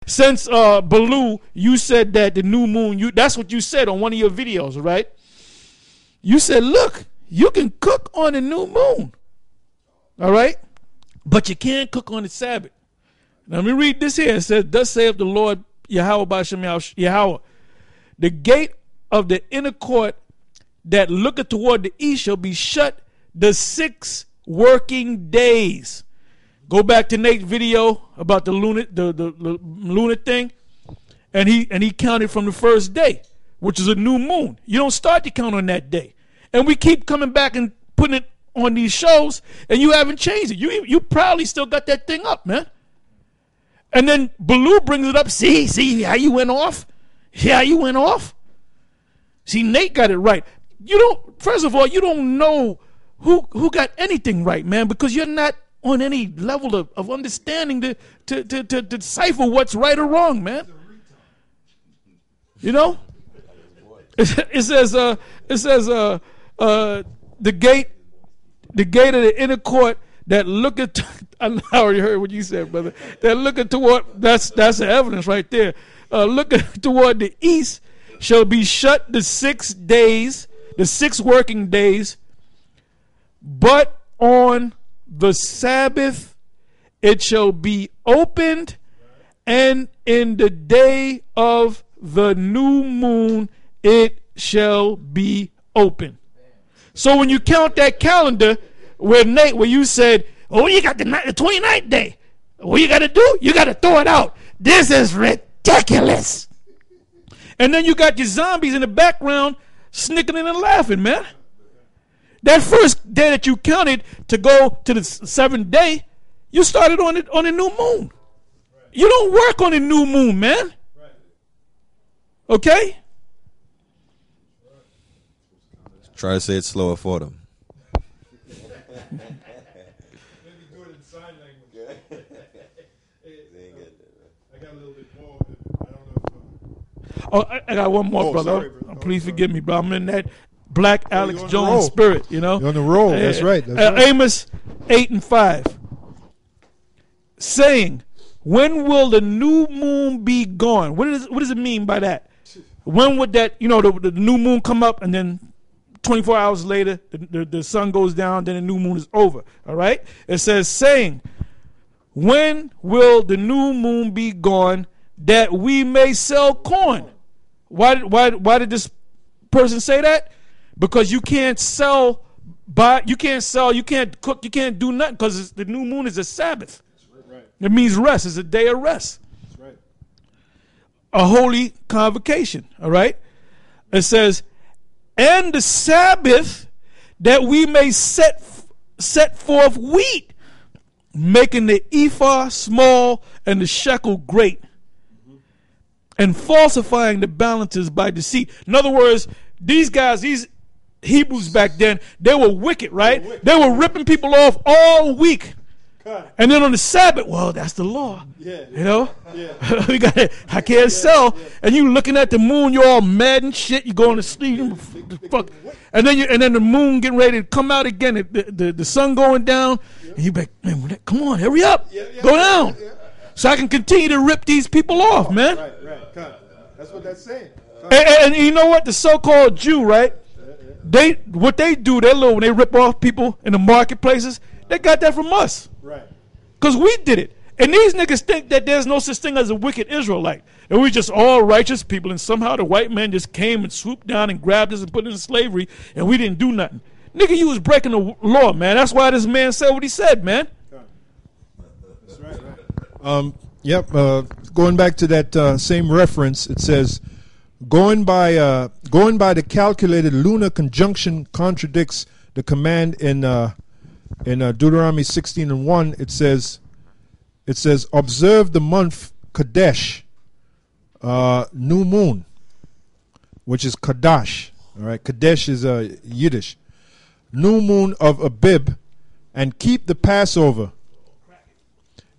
since Baloo, you said that the new moon, that's what you said on one of your videos, right? You said, look, you can cook on the new moon. All right? But you can't cook on the Sabbath. Now, let me read this here. It says, thus saith the Lord Yahweh Ba'Shem Yahweh, the gate of the inner court that looketh toward the east shall be shut the 6 working days. Go back to Nate's video about the lunar thing, and he counted from the first day, which is a new moon. You don't start to count on that day, and we keep coming back and putting it on these shows, and you haven't changed it. You probably still got that thing up, man. And then Baloo brings it up. See how you went off? See how you went off? See, Nate got it right. First of all, you don't know who got anything right, man, because you're not on any level of understanding to decipher what's right or wrong, man. You know? It says the gate of the inner court that looketh, I already heard what you said, brother. That looketh toward, that's the evidence right there. Looketh toward the east shall be shut the 6 days, the 6 working days, but on the Sabbath it shall be opened, and in the day of the new moon it shall be open. So when you count that calendar, where you said, oh, you got the 29th day, what you got to do? You got to throw it out. This is ridiculous. And then you got your zombies in the background snickering and laughing, man. That first day that you counted to go to the 7th day, you started on the new moon. You don't work on the new moon, man. Okay? Try to say it slower for them. Maybe do it in sign language. I got a little bit more. I don't know if... I got one more, brother. Sorry, Please forgive me, bro. I'm in that black Alex Jones spirit, you know. You're on the roll. That's right. Amos 8:5, saying, when will the new moon be gone? What does it mean by that? When would that, the new moon come up, and then 24 hours later, the sun goes down, then the new moon is over. All right? It says, saying, when will the new moon be gone that we may sell corn? Why did this person say that? Because you can't sell, you can't cook, you can't do nothing, because the new moon is a Sabbath. Right. It means rest. It's a day of rest. That's right. A holy convocation. All right? It says, and the Sabbath that we may set forth wheat, making the ephah small and the shekel great, and falsifying the balances by deceit. In other words, these Hebrews back then, they were wicked, right? They were ripping people off all week. And then on the Sabbath, well, that's the law. Yeah. You know? Yeah. We got it. I can't sell. And you looking at the moon, you're all mad and shit. You going to sleep. Fuck. And then the moon getting ready to come out again. The sun going down. And you be like, man, come on, hurry up. Go down. So I can continue to rip these people off, man. Right. That's what that's saying. And you know what? The so-called Jew, right? What they do, when they rip off people in the marketplaces, they got that from us. Right. Because we did it. And these niggas think that there's no such thing as a wicked Israelite. And we just all righteous people, and somehow the white man just came and swooped down and grabbed us and put us in slavery, and we didn't do nothing. Nigga, you was breaking the law, man. That's why this man said what he said, man. That's right. Yep. Going back to that same reference, it says, going by the calculated lunar conjunction contradicts the command in Deuteronomy 16:1. It says, observe the month Kadesh, new moon, which is Kadash. All right, Kadesh is Yiddish. New moon of Abib, and keep the Passover.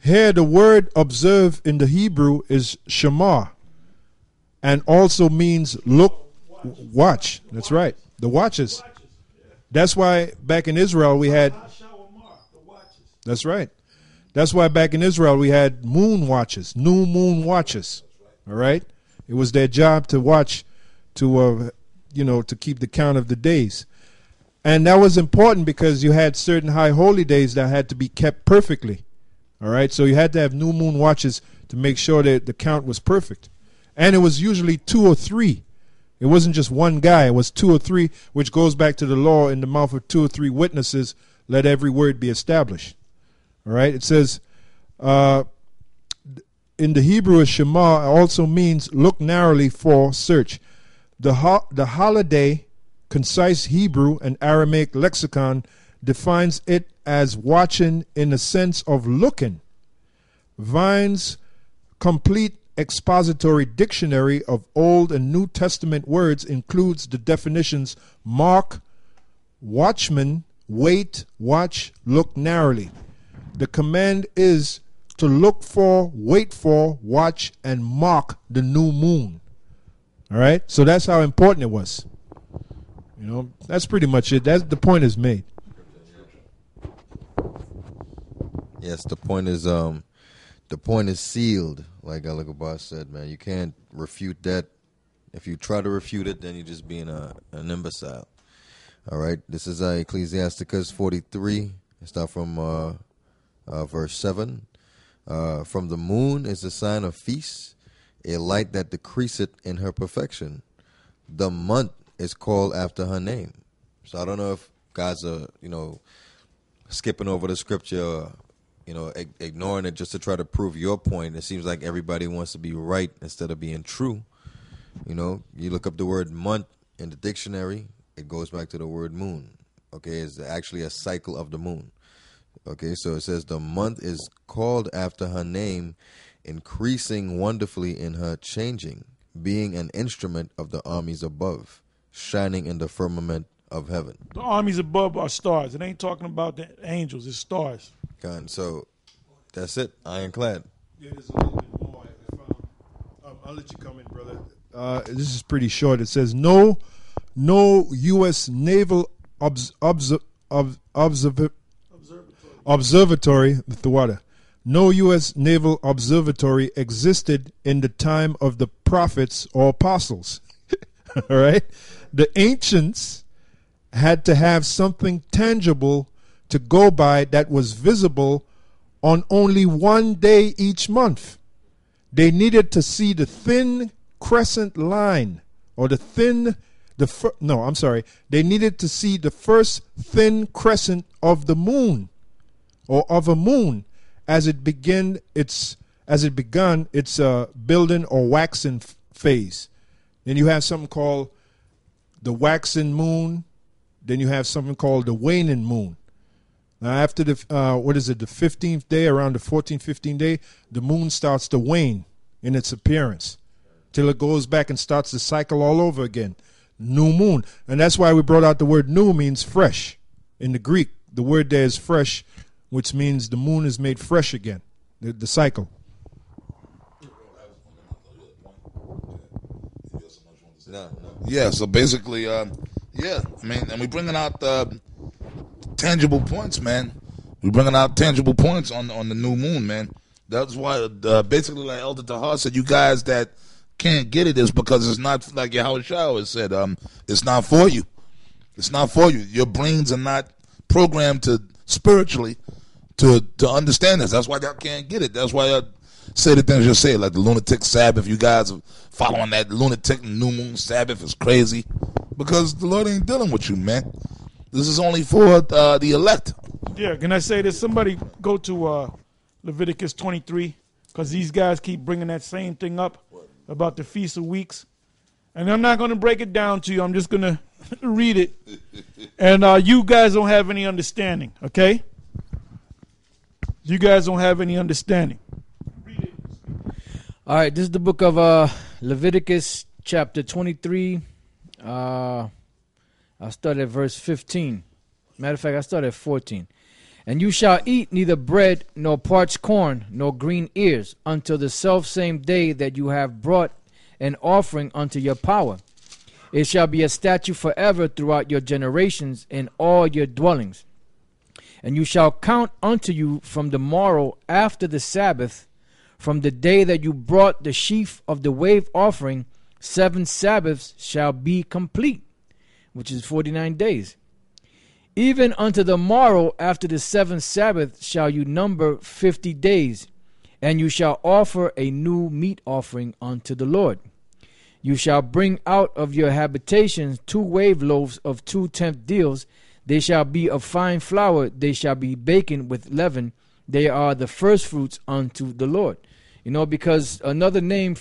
Here, the word observe in the Hebrew is Shema, and also means look, watch. That's right, the watches. That's why back in Israel we had. That's right. That's why back in Israel we had moon watches, new moon watches. All right? It was their job to watch, to to keep the count of the days. And that was important because you had certain high holy days that had to be kept perfectly. All right? So you had to have new moon watches to make sure that the count was perfect. And it was usually 2 or 3. It wasn't just one guy. It was 2 or 3, which goes back to the law, in the mouth of 2 or 3 witnesses, let every word be established. All right? It says, in the Hebrew, Shema also means look narrowly for, search. The holiday, concise Hebrew and Aramaic lexicon defines it as watching in the sense of looking. Vine's complete expository dictionary of Old and New Testament words includes the definitions mark, watchman, wait, watch, look narrowly. The command is to look for, wait for, watch, and mark the new moon. All right? So that's how important it was. That's pretty much it. The point is made. Yes, the point is sealed, like Alakabar said, man. You can't refute that. If you try to refute it, then you're just being an imbecile. All right? This is Ecclesiasticus 43. It's not from verse 7. From the moon is a sign of feast, a light that decreaseth in her perfection. The month is called after her name. So I don't know if guys are, skipping over the scripture, ignoring it just to try to prove your point. It seems like everybody wants to be right instead of being true. You look up the word month in the dictionary, it goes back to the word moon. Okay, it's actually a cycle of the moon. Okay, so it says the month is called after her name, increasing wonderfully in her changing, being an instrument of the armies above, shining in the firmament of heaven. The armies above are stars. It ain't talking about the angels. It's stars. God, so that's it. Ironclad. Yeah, there's a little bit more. I'll let you come in, brother. This is pretty short. It says no U.S. naval observatory, the water. No U.S. naval observatory existed in the time of the prophets or apostles. All right? The ancients had to have something tangible to go by that was visible on only one day each month. They needed to see the thin crescent line, or they needed to see the first thin crescent of the moon, or of a moon, as it begun its building or waxing phase. Then you have something called the waxing moon. Then you have something called the waning moon. Now after the 15th day, around the 14th, 15th day, the moon starts to wane in its appearance till it goes back and starts the cycle all over again. New moon. And that's why we brought out the word new means fresh. In the Greek, the word there is fresh, which means the moon is made fresh again, the cycle. Yeah, so basically, and we're bringing out tangible points, man. We're bringing out tangible points on the new moon, man. That's why, basically, like Elder Tahar said, you guys that can't get it is because it's not, like Yahweh Shah has said, it's not for you. It's not for you. Your brains are not programmed to spiritually to understand this. That's why y'all can't get it. That's why I say the things you say, like the lunatic Sabbath. You guys are following that lunatic new moon Sabbath is crazy because the Lord ain't dealing with you, man. This is only for the elect. Yeah, can I say this? Somebody go to Leviticus 23, because these guys keep bringing that same thing up about the Feast of Weeks. And I'm not going to break it down to you. I'm just going to read it. And you guys don't have any understanding, okay? You guys don't have any understanding. Read it. All right, this is the book of Leviticus chapter 23. I'll start at verse 15. Matter of fact, I start at 14. And you shall eat neither bread, nor parched corn, nor green ears, until the selfsame day that you have brought an offering unto your power. It shall be a statute forever throughout your generations in all your dwellings. And you shall count unto you from the morrow after the Sabbath, from the day that you brought the sheaf of the wave offering, 7 Sabbaths shall be complete, which is 49 days. Even unto the morrow after the 7th Sabbath shall you number 50 days, and you shall offer a new meat offering unto the Lord. You shall bring out of your habitations 2 wave loaves of 2 tenth deals. They shall be of fine flour. They shall be baken with leaven. They are the first fruits unto the Lord. You know, because another name